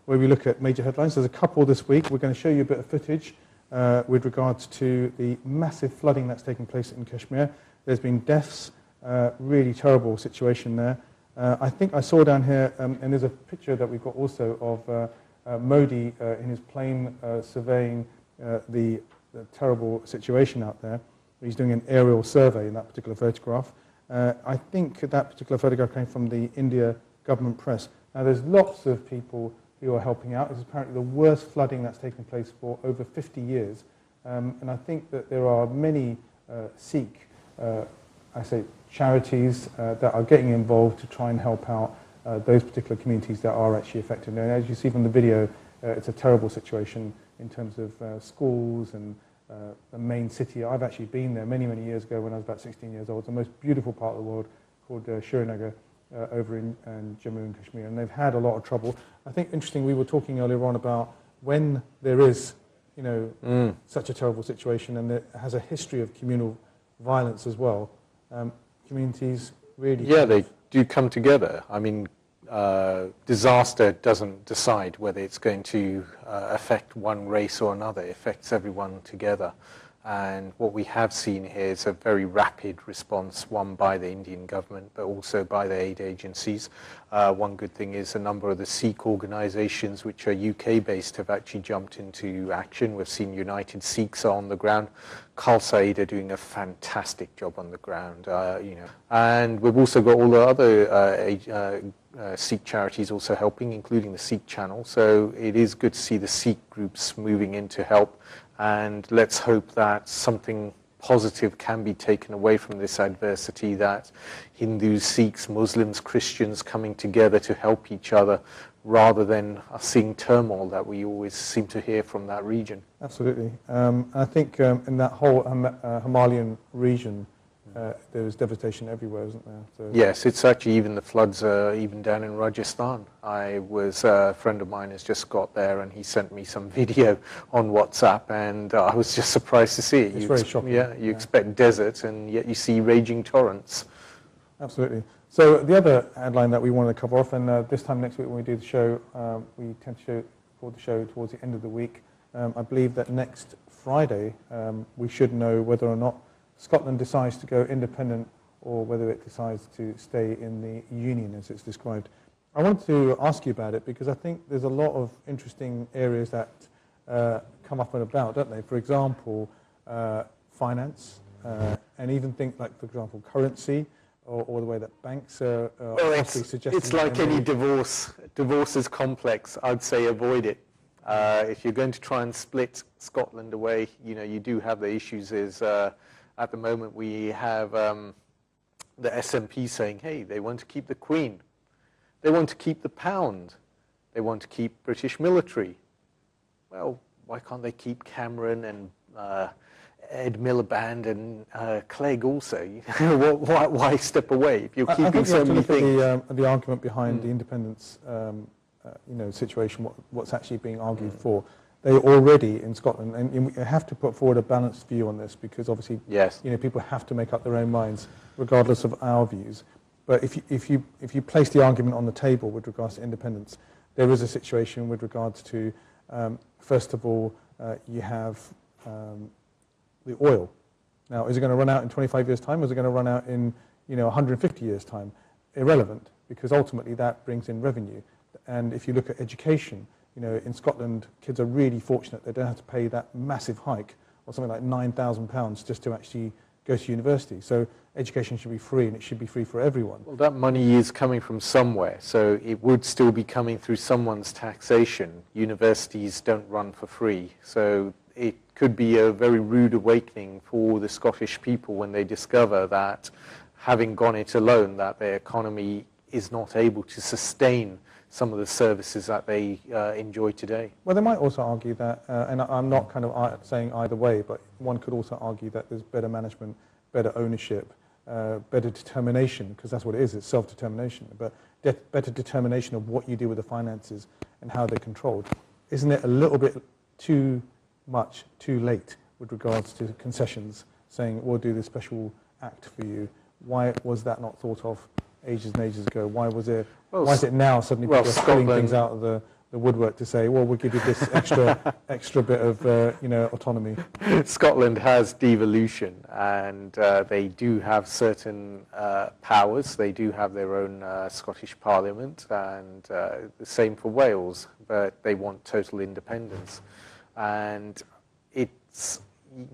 where we look at major headlines. There's a couple this week. We're going to show you a bit of footage with regards to the massive flooding that's taken place in Kashmir. There's been deaths, really terrible situation there. I think I saw down here, and there's a picture that we've got also of Modi in his plane surveying the terrible situation out there. He's doing an aerial survey in that particular photograph. I think that particular photograph came from the India government press. Now, there's lots of people who are helping out. This is apparently the worst flooding that's taken place for over 50 years. And I think that there are many Sikh, charities that are getting involved to try and help out those particular communities that are actually affected. And as you see from the video, it's a terrible situation in terms of schools and the main city. I've actually been there many, many years ago when I was about 16 years old. It's the most beautiful part of the world called Srinagar over in Jammu and Kasmir. And they've had a lot of trouble. I think, interesting, we were talking earlier on about when there is, such a terrible situation and it has a history of communal violence as well. Communities really... Yeah, they do come together. I mean, disaster doesn't decide whether it's going to affect one race or another. It affects everyone together. And what we have seen here is a very rapid response, one by the Indian government, but also by the aid agencies. One good thing is a number of the Sikh organizations, which are UK-based, have actually jumped into action. We've seen United Sikhs on the ground. Khalsa Aid are doing a fantastic job on the ground, And we've also got all the other Sikh charities also helping, including the Sikh channel. So it is good to see the Sikh groups moving in to help. And let's hope that something positive can be taken away from this adversity, that Hindus, Sikhs, Muslims, Christians coming together to help each other rather than seeing turmoil that we always seem to hear from that region. Absolutely. I think in that whole Himalayan region, there was devastation everywhere, isn't there? So yes, it's actually even the floods even down in Rajasthan. A friend of mine has just got there and he sent me some video on WhatsApp and I was just surprised to see it. It's very shocking. Yeah, you expect desert and yet you see raging torrents. Absolutely. So the other headline that we wanted to cover off, and this time next week when we do the show, we tend to record the show towards the end of the week. I believe that next Friday we should know whether or not Scotland decides to go independent or whether it decides to stay in the Union as it's described. I wanted to ask you about it because I think there's a lot of interesting areas that come up and about, don't they? For example, finance, and even things like, for example, currency, or the way that banks are suggesting... It's like any divorce. Divorce is complex. I'd say avoid it. If you're going to try and split Scotland away, you do have the issues at the moment we have the SNP saying, hey, they want to keep the Queen. They want to keep the pound. They want to keep British military. Well, why can't they keep Cameron and Ed Miliband and Clegg also? Why step away if you're keeping so many things? The argument behind the independence situation, what's actually being argued for. They already in Scotland, and we have to put forward a balanced view on this because obviously, yes, people have to make up their own minds regardless of our views. But if you place the argument on the table with regards to independence, there is a situation with regards to first of all, you have the oil. Now, is it going to run out in 25 years' time, or is it going to run out in 150 years' time? Irrelevant, because ultimately that brings in revenue. And if you look at education, in Scotland, kids are really fortunate. They don't have to pay that massive hike or something like £9,000 just to actually go to university. So education should be free, and it should be free for everyone. Well, that money is coming from somewhere, so it would still be coming through someone's taxation. Universities don't run for free, so it could be a very rude awakening for the Scottish people when they discover that, having gone it alone, that their economy is not able to sustain some of the services that they enjoy today. Well, they might also argue that, and I'm not kind of saying either way, but one could also argue that there's better management, better ownership, better determination, because that's what it is, it's self-determination, but better determination of what you do with the finances and how they're controlled. Isn't it a little bit too much, too late with regards to concessions, saying we'll do this special act for you? Why was that not thought of ages and ages ago? Why was it? Why is it now suddenly people are pulling things out of the the woodwork to say, well, we'll give you this extra bit of autonomy. Scotland has devolution, and they do have certain powers. They do have their own Scottish Parliament, and the same for Wales, but they want total independence. And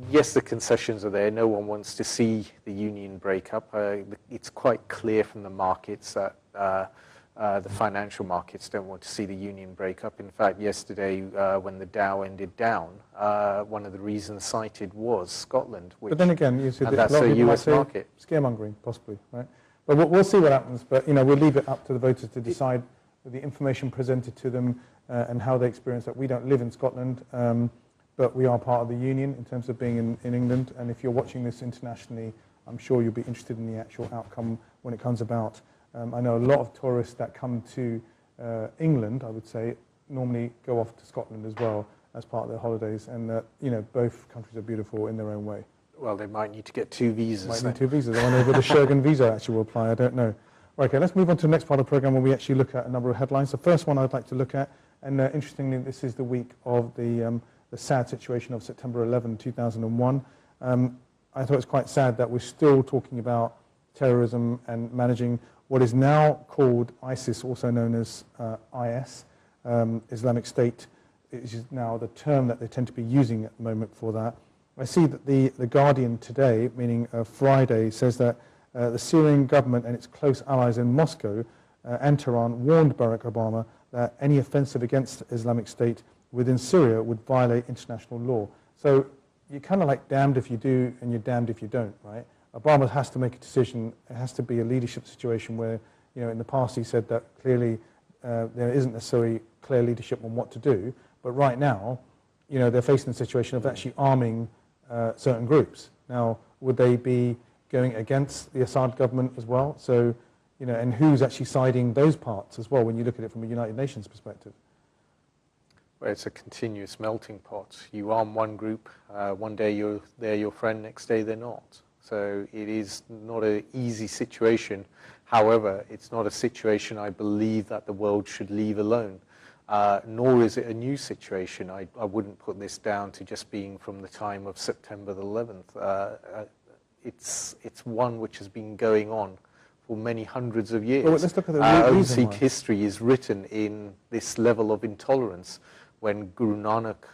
yes, the concessions are there. No one wants to see the union break up. It's quite clear from the markets that the financial markets don't want to see the union break up. In fact, yesterday, when the Dow ended down, one of the reasons cited was Scotland. But then again, you see, that's a US market. Scaremongering, possibly, right? But we'll see what happens. But we'll leave it up to the voters to decide with the information presented to them and how they experience that. We don't live in Scotland, but we are part of the union in terms of being in England. And if you're watching this internationally, I'm sure you'll be interested in the actual outcome when it comes about. I know a lot of tourists that come to England, I would say, normally go off to Scotland as well as part of their holidays. And both countries are beautiful in their own way. Well, they might need to get 2 visas. Might need 2 visas. I wonder whether the Shergan visa actually will apply. I don't know. Right, okay, let's move on to the next part of the programme where we actually look at a number of headlines. The first one I'd like to look at, and interestingly, this is the week of the sad situation of September 11, 2001. I thought it's quite sad that we're still talking about terrorism and managing what is now called ISIS, also known as IS, Islamic State, is now the term that they tend to be using at the moment for that. I see that the Guardian today, meaning Friday, says that the Syrian government and its close allies in Moscow and Tehran warned Barack Obama that any offensive against Islamic State within Syria would violate international law. So you're kind of like damned if you do and you're damned if you don't, right? Obama has to make a decision. It has to be a leadership situation where, in the past he said that clearly there isn't necessarily clear leadership on what to do. But right now, they're facing the situation of actually arming certain groups. Now, would they be going against the Assad government as well? So, and who's actually siding those parts as well when you look at it from a United Nations perspective? Well, it's a continuous melting pot. You arm one group, one day they're your friend, next day they're not. So it is not an easy situation. However, it's not a situation I believe that the world should leave alone. Nor is it a new situation. I wouldn't put this down to just being from the time of September the 11th. It's one which has been going on for many hundreds of years. Well, let's look at the own Sikh history is written in this level of intolerance. When Guru Nanak,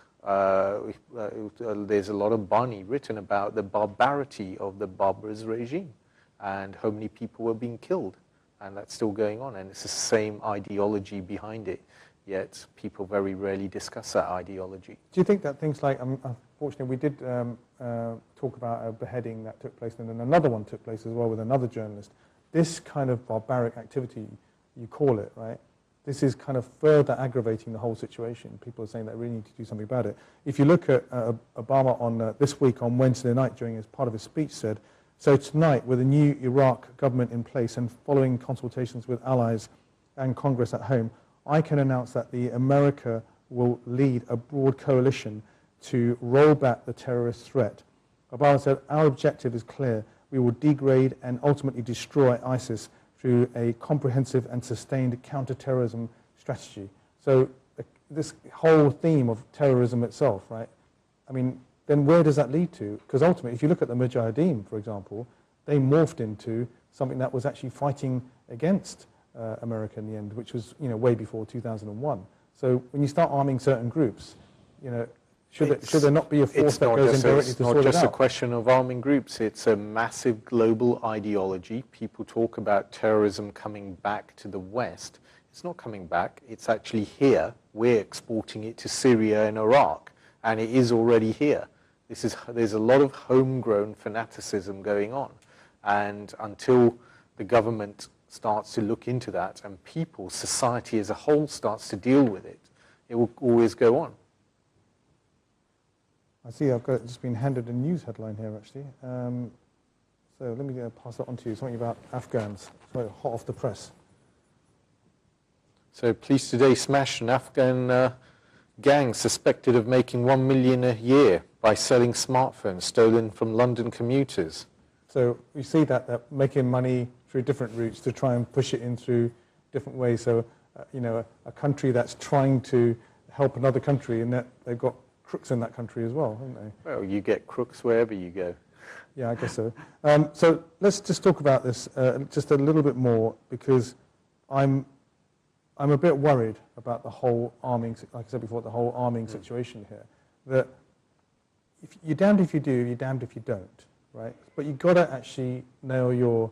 there's a lot of Bani written about the barbarity of the Babur's regime and how many people were being killed. And that's still going on. And it's the same ideology behind it. Yet people very rarely discuss that ideology. Do you think that things like, unfortunately, we did talk about a beheading that took place, and then another one took place as well with another journalist. This kind of barbaric activity, you call it, right? This is kind of further aggravating the whole situation. People are saying that we really need to do something about it. If you look at Obama on this week on Wednesday night during his part of his speech said, so tonight with a new Iraq government in place and following consultations with allies and Congress at home, I can announce that America will lead a broad coalition to roll back the terrorist threat. Obama said, our objective is clear. We will degrade and ultimately destroy ISIS through a comprehensive and sustained counterterrorism strategy. So this whole theme of terrorism itself, right? I mean, then where does that lead to? Because ultimately, if you look at the Mujahideen, for example, they morphed into something that was actually fighting against America in the end, which was way before 2001. So when you start arming certain groups, should there not be a force that goes in directly to sort it out? It's not just a question of arming groups. It's a massive global ideology. People talk about terrorism coming back to the West. It's not coming back. It's actually here. We're exporting it to Syria and Iraq, and it is already here. There's a lot of homegrown fanaticism going on, and until the government starts to look into that and people, society as a whole starts to deal with it, it will always go on. I see I've just been handed a news headline here actually. So let me pass that on to you, something about Afghans, so hot off the press. So police today smashed an Afghan gang suspected of making $1 million a year by selling smartphones stolen from London commuters. So we see that making money through different routes to try and push it in through different ways. So a country that's trying to help another country, and that they've got crooks in that country as well, haven't they? Well, you get crooks wherever you go. Yeah, I guess so. So let's just talk about this just a little bit more, because I'm a bit worried about the whole arming, like I said before, the whole arming situation here. That if you're damned if you do, you're damned if you don't, right? But you've got to actually nail your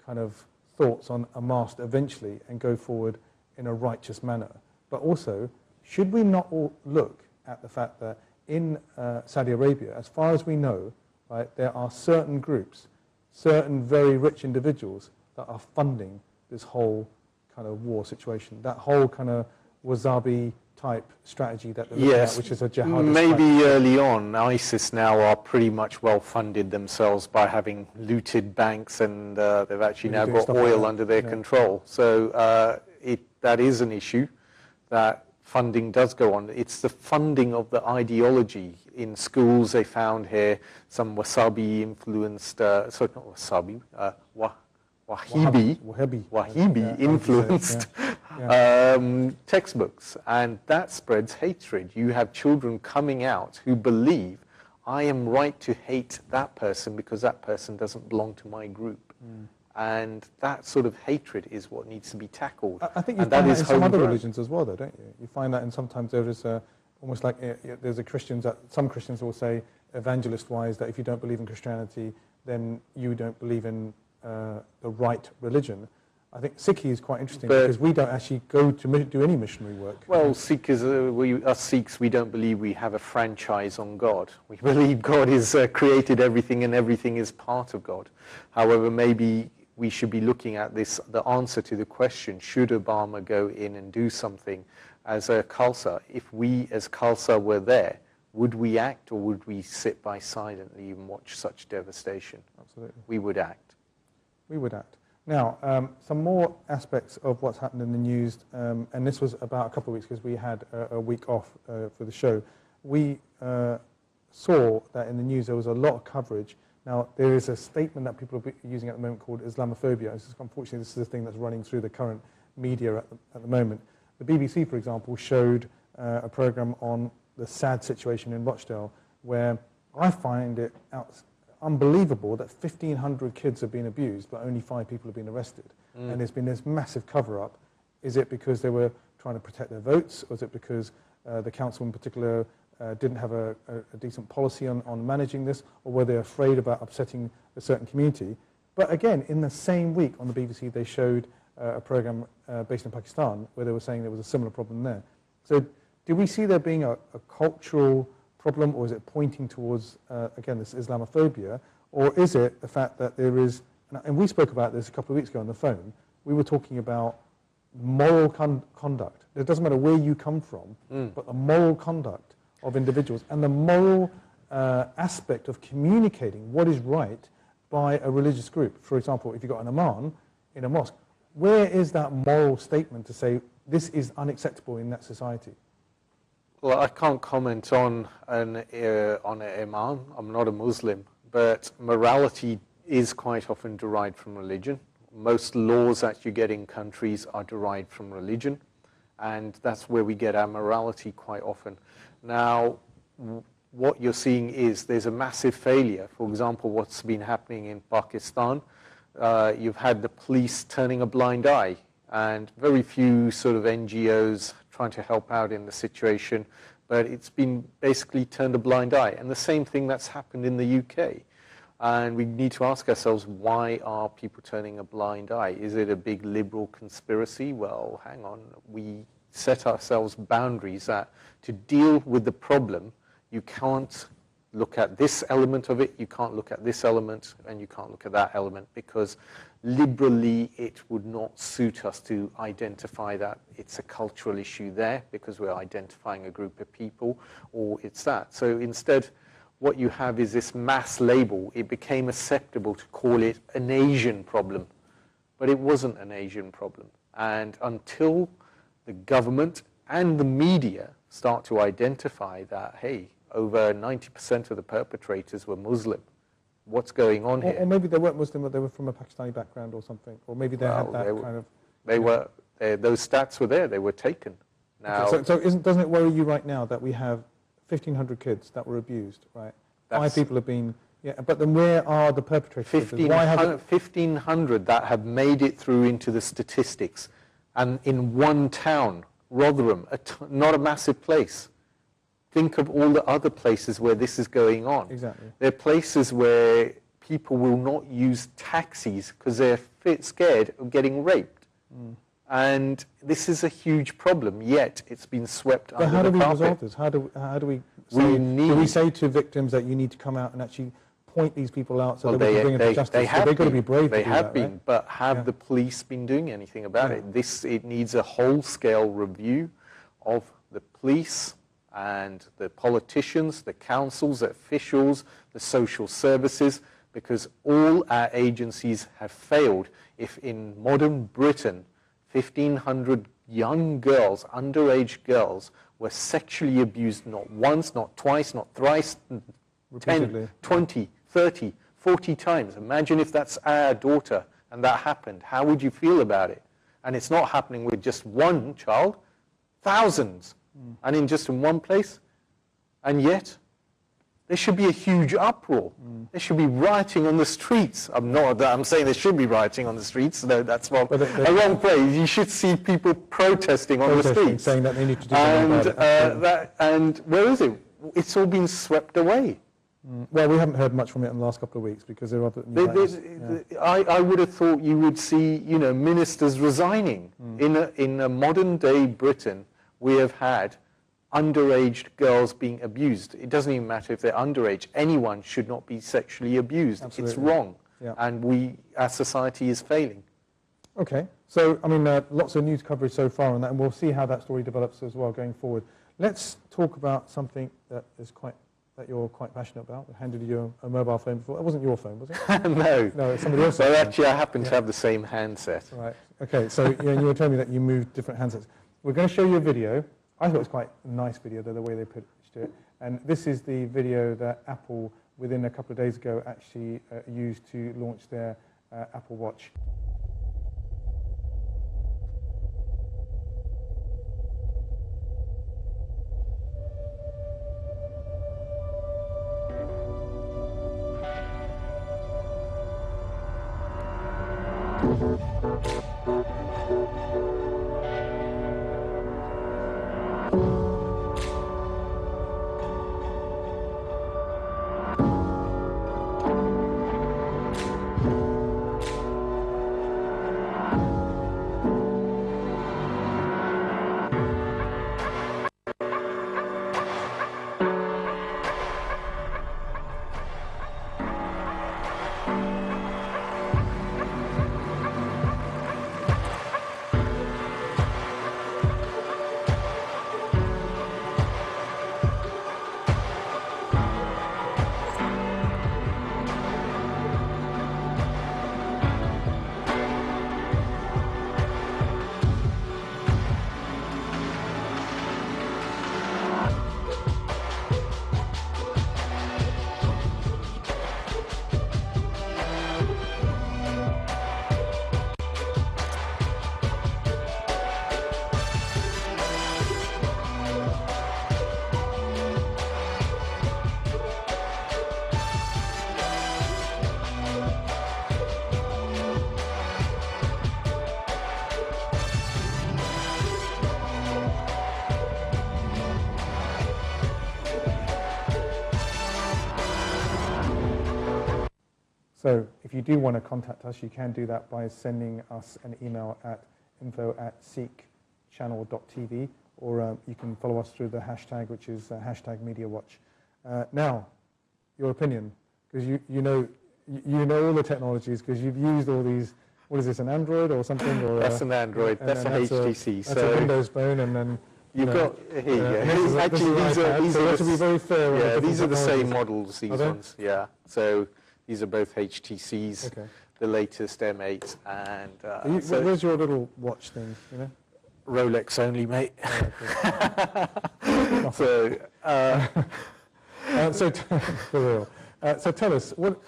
kind of thoughts on a mast eventually and go forward in a righteous manner. But also, should we not all look at the fact that in Saudi Arabia, as far as we know, right, there are certain groups, certain very rich individuals that are funding this whole kind of war situation, that whole kind of wasabi type strategy that they're looking at, which is a jihadist. Maybe early on, ISIS now are pretty much well funded themselves by having looted banks, and they've actually now got oil under their control. So that is an issue, that funding does go on. It's the funding of the ideology. In schools, they found here some wasabi-influenced, sorry, not wasabi, Wahabi-influenced textbooks, and that spreads hatred. You have children coming out who believe, I am right to hate that person because that person doesn't belong to my group. And that sort of hatred is what needs to be tackled. I think you find that in some other religions as well, though, don't you? You find that, and sometimes there is almost like there's a Christians that some Christians will say, evangelist-wise, that if you don't believe in Christianity, then you don't believe in the right religion. I think Sikhi is quite interesting, because we don't actually go to do any missionary work. Well, us Sikhs, we don't believe we have a franchise on God. We believe God has created everything, and everything is part of God. However, maybe we should be looking at this, the answer to the question, should Obama go in and do something as a Khalsa? If we as Khalsa were there, would we act, or would we sit by silently and watch such devastation? Absolutely. We would act. We would act. Now, some more aspects of what's happened in the news, and this was about a couple of weeks, because we had a week off for the show. We saw that in the news there was a lot of coverage. Now, there is a statement that people are using at the moment called Islamophobia. Unfortunately, this is the thing that's running through the current media at the moment. The BBC, for example, showed a program on the sad situation in Rochdale, where I find it unbelievable that 1,500 kids have been abused, but only 5 people have been arrested. And there's been this massive cover-up. Is it because they were trying to protect their votes, or is it because the council in particular didn't have a decent policy on managing this, or were they afraid about upsetting a certain community? But again, in the same week on the BBC, they showed a program based in Pakistan where they were saying there was a similar problem there. So do we see there being a cultural problem, or is it pointing towards, again, this Islamophobia, or is it the fact that there is, and we spoke about this a couple of weeks ago on the phone, we were talking about moral conduct. It doesn't matter where you come from, but the moral conduct of individuals and the moral aspect of communicating what is right by a religious group. For example, if you've got an imam in a mosque, where is that moral statement to say this is unacceptable in that society? Well, I can't comment on an imam. I'm not a Muslim, but morality is quite often derived from religion. Most laws that you get in countries are derived from religion, and that's where we get our morality quite often. Now, what you're seeing is there's a massive failure. For example, what's been happening in Pakistan, you've had the police turning a blind eye, and very few sort of NGOs trying to help out in the situation, but it's been basically turned a blind eye. And the same thing that's happened in the UK. And we need to ask ourselves, why are people turning a blind eye? Is it a big liberal conspiracy? Well, hang on. We set ourselves boundaries that to deal with the problem, you can't look at this element of it, you can't look at this element, and you can't look at that element, because liberally it would not suit us to identify that it's a cultural issue there because we're identifying a group of people, or it's that. So instead, what you have is this mass label. It became acceptable to call it an Asian problem, but it wasn't an Asian problem. And until the government and the media start to identify that, hey, over 90% of the perpetrators were Muslim. What's going on here? Or maybe they weren't Muslim, but they were from a Pakistani background or something. Or maybe they had that kind of... They those stats were there. They were taken. Now, okay, so doesn't it worry you right now that we have 1,500 kids that were abused, right? 5 people have been, yeah, but then where are the perpetrators? 1,500 that have made it through into the statistics, and in one town, Rotherham, not a massive place. Think of all the other places where this is going on. Exactly. There are places where people will not use taxis because they're scared of getting raped. Mm. And this is a huge problem, yet it's been swept under the carpet. But how do we resolve this? How do we say to victims that you need to come out and actually point these people out so that we can bring them to justice? They've got to be brave to do that, They have been, right? but have the police been doing anything about it? It needs a whole-scale review of the police and the politicians, the councils, the officials, the social services, because all our agencies have failed. If in modern Britain 1,500 young girls, underage girls, were sexually abused not once, not twice, not thrice, repeatedly. 10, 20, 30, 40 times. Imagine if that's our daughter and that happened. How would you feel about it? And it's not happening with just one child, thousands, and in one place. And yet, there should be a huge uproar. There should be rioting on the streets. I'm saying there should be rioting on the streets. No, that's wrong. A wrong phrase. You should see people protesting on the streets, saying that they need to do something about it. And where is it? It's all been swept away. Well, we haven't heard much from it in the last couple of weeks because there are other new matters. I would have thought you would see, ministers resigning. In a modern day Britain, we have had underage girls being abused. It doesn't even matter if they're underage. Anyone should not be sexually abused. Absolutely. It's wrong. Yeah. And our society is failing. Okay. So, lots of news coverage so far on that, and we'll see how that story develops as well going forward. Let's talk about something that you're quite passionate about. I handed you a mobile phone before. It wasn't your phone, was it? No. No, it's somebody else's. Well, actually, I happen to have the same handset. Right. Okay. So you were telling me that you moved different handsets. We're going to show you a video. I thought it was quite a nice video, the way they pitched it. And this is the video that Apple, within a couple of days ago, actually used to launch their Apple Watch. So if you do want to contact us, you can do that by sending us an email at info@seekchannel.tv, or you can follow us through the hashtag, which is hashtag MediaWatch. Now, your opinion, because you know all the technologies, because you've used all these. What is this, an Android or something? Or that's an Android. That's an HTC. That's a Windows phone, and then you've got here you go. Actually, these are to be very fair. Yeah, these are the same models. These ones. Yeah. So these are both HTCs. Okay. The latest M8 and. Where's your little watch thing? You know. Rolex only, mate. Oh, so for real. So tell us, what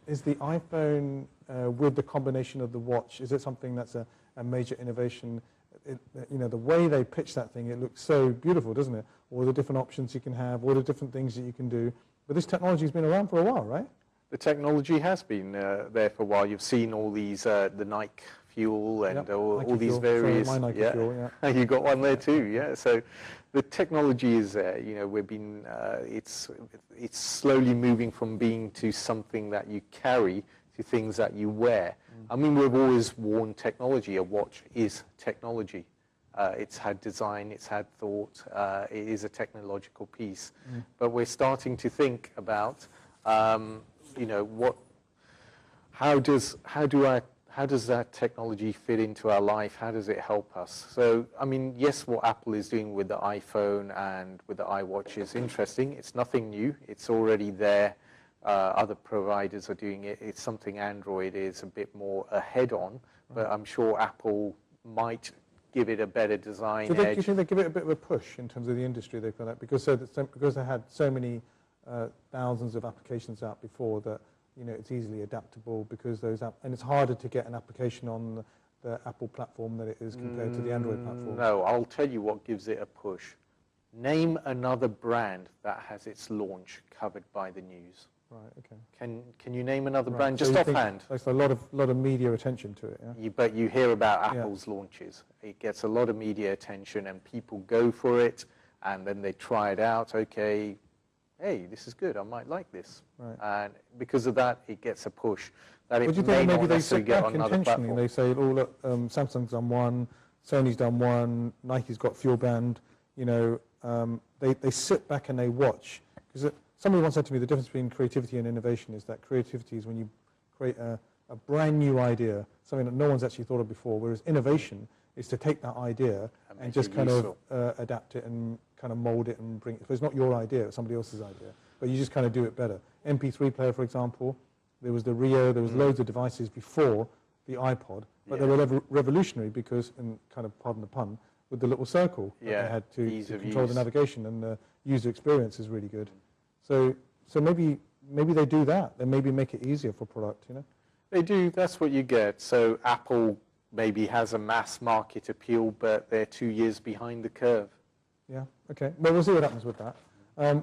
is the iPhone with the combination of the watch? Is it something that's a major innovation? the way they pitch that thing, it looks so beautiful, doesn't it? All the different options you can have, all the different things that you can do. But this technology's been around for a while, right? The technology has been there for a while. You've seen all these, the Nike Fuel and all these various. Sorry, my Nike Fuel, yeah. You got one there too, yeah. So the technology is there. We've been. It's slowly moving from being to something that you carry to things that you wear. I mean, we've always worn technology. A watch is technology. It's had design, it's had thought. It is a technological piece. But we're starting to think about, how does that technology fit into our life? How does it help us? So, I mean, yes, what Apple is doing with the iPhone and with the iWatch is interesting. It's nothing new. It's already there. Other providers are doing it. It's something Android is a bit more ahead on, but I'm sure Apple might give it a better design edge. Do you think they give it a bit of a push in terms of the industry they've got out? Because they had so many thousands of applications out before that, it's easily adaptable because and it's harder to get an application on the Apple platform than it is compared to the Android platform. No, I'll tell you what gives it a push. Name another brand that has its launch covered by the news. Right. Okay. Can you name another brand just offhand? There's a lot of media attention to it. Yeah? But you hear about Apple's launches. It gets a lot of media attention, and people go for it, and then they try it out. Okay, hey, this is good. I might like this. Right. And because of that, it gets a push. That it do you think maybe they sit back intentionally? They say, oh look, Samsung's done one, Sony's done one, Nike's got Fuel Band. They sit back and they watch because. Somebody once said to me the difference between creativity and innovation is that creativity is when you create a brand new idea, something that no one's actually thought of before, whereas innovation is to take that idea and just kind of adapt it and kind of mold it and bring it. So it's not your idea, it's somebody else's idea, but you just kind of do it better. MP3 player, for example, there was the Rio, there was loads of devices before the iPod, but they were revolutionary because, and kind of pardon the pun, with the little circle that they had to control the navigation, and the user experience is really good. So maybe they do that. They maybe make it easier for product, They do. That's what you get. So Apple maybe has a mass market appeal, but they're 2 years behind the curve. Yeah. Okay. Well, we'll see what happens with that.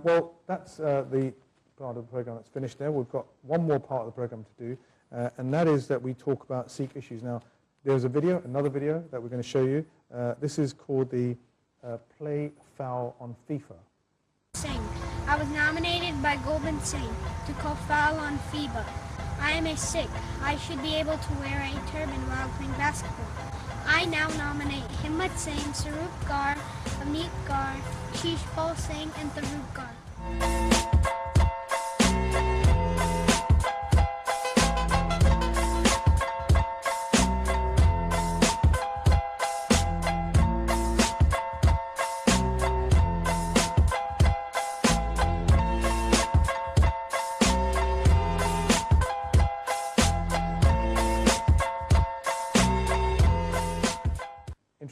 Well, that's the part of the program that's finished there. We've got one more part of the program to do, and that is that we talk about Sikh issues. Now, there's another video that we're going to show you. This is called the Play Foul on FIFA. I was nominated by Gurpreet Singh to call foul on FIBA. I am a Sikh. I should be able to wear a turban while playing basketball. I now nominate Himmat Singh, Sarup Gar, Avneet Gar, Shishpal Singh, and Tarup Gar.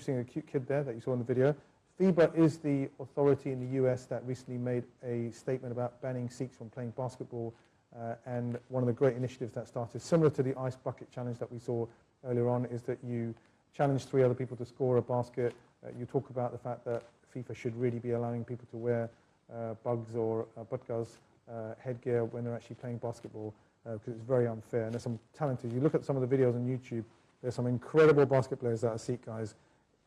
A cute kid there that you saw in the video. FIBA is the authority in the US that recently made a statement about banning Sikhs from playing basketball, and one of the great initiatives that started, similar to the ice bucket challenge that we saw earlier on, is that you challenge 3 other people to score a basket. You talk about the fact that FIFA should really be allowing people to wear bugs or butkas headgear when they're actually playing basketball, because it's very unfair. And there's some talented, you look at some of the videos on YouTube, there's some incredible basket players that are Sikh guys.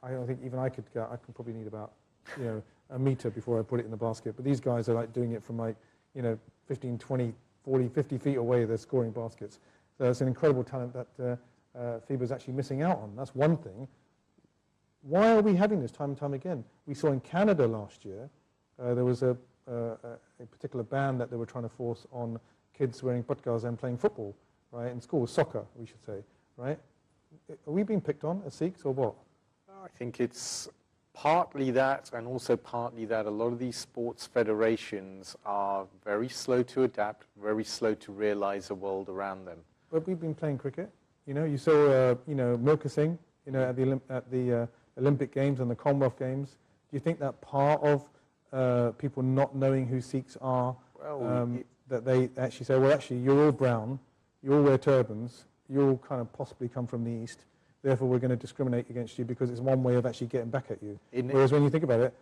I don't think even I could probably need about, a meter before I put it in the basket. But these guys are like doing it from 15, 20, 40, 50 feet away. They're scoring baskets. So it's an incredible talent that FIBA is actually missing out on. That's one thing. Why are we having this time and time again? We saw in Canada last year, there was a particular ban that they were trying to force on kids wearing butkas and playing football, right, in schools, soccer, we should say, right? Are we being picked on as Sikhs or what? I think it's partly that, and also partly that a lot of these sports federations are very slow to adapt, very slow to realize the world around them. But we've been playing cricket. You saw, Milkha Singh, at the Olympic Games and the Commonwealth Games. Do you think that part of people not knowing who Sikhs are, that they actually say, well, actually, you're all brown, you all wear turbans, you all kind of possibly come from the East. therefore we're going to discriminate against you because it's one way of actually getting back at you. Whereas when you think about it,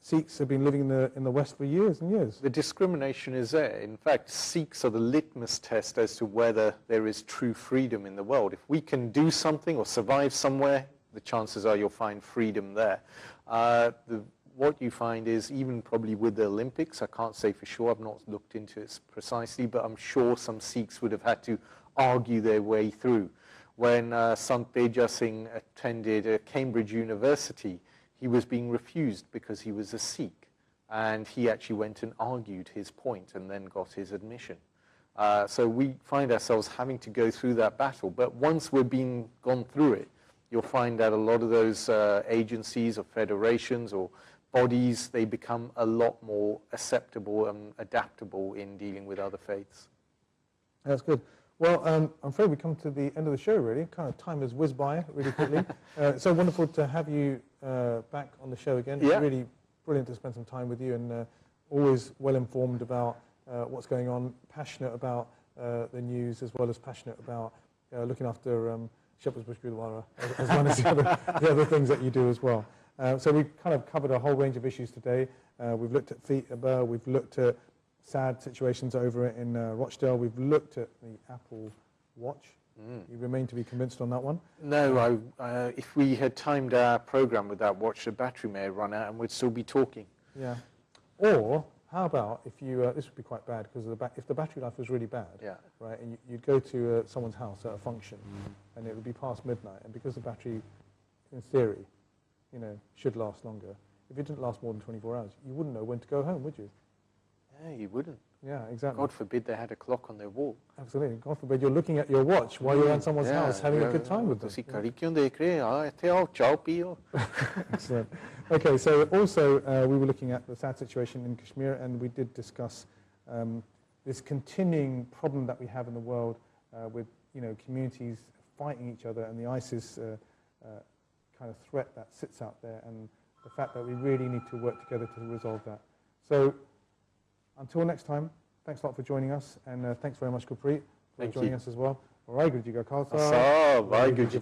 Sikhs have been living in the West for years and years. The discrimination is there. In fact, Sikhs are the litmus test as to whether there is true freedom in the world. If we can do something or survive somewhere, the chances are you'll find freedom there. What you find is, even probably with the Olympics, I can't say for sure, I've not looked into it precisely, but I'm sure some Sikhs would have had to argue their way through. When Sant Teja Singh attended Cambridge University, he was being refused because he was a Sikh, and he actually went and argued his point and then got his admission. So we find ourselves having to go through that battle, but once we're gone through it, you'll find that a lot of those agencies or federations or bodies, they become a lot more acceptable and adaptable in dealing with other faiths. That's good. Well, I'm afraid we come to the end of the show, really. Kind of time has whizzed by really quickly. It's so wonderful to have you back on the show again. Yeah. It's really brilliant to spend some time with you, and always well informed about what's going on, passionate about the news, as well as passionate about looking after Shepherd's Bush Gurdwara, as well as the other things that you do as well. So we've kind of covered a whole range of issues today. We've looked at FIBA, we've looked at sad situations over in Rochdale. We've looked at the Apple Watch. You remain to be convinced on that one? No, if we had timed our program with that watch, the battery may have run out and we'd still be talking. Yeah. Or how about if you, this would be quite bad, because if the battery life was really bad, right, and you'd go to someone's house at a function, and it would be past midnight, and because the battery, in theory, you know, should last longer, if it didn't last more than 24 hours, you wouldn't know when to go home, would you? Yeah, you wouldn't. Yeah, exactly. God forbid they had a clock on their wall. Absolutely. God forbid you're looking at your watch while you're at someone's house having a good time with them. Excellent. Okay, so also we were looking at the sad situation in Kashmir, and we did discuss this continuing problem that we have in the world with, you know, communities fighting each other, and the ISIS kind of threat that sits out there, and the fact that we really need to work together to resolve that. So until next time, thanks a lot for joining us, and thanks very much, Gurpreet, for joining us as well. All right, good, you go, Khalsa. Bye, good,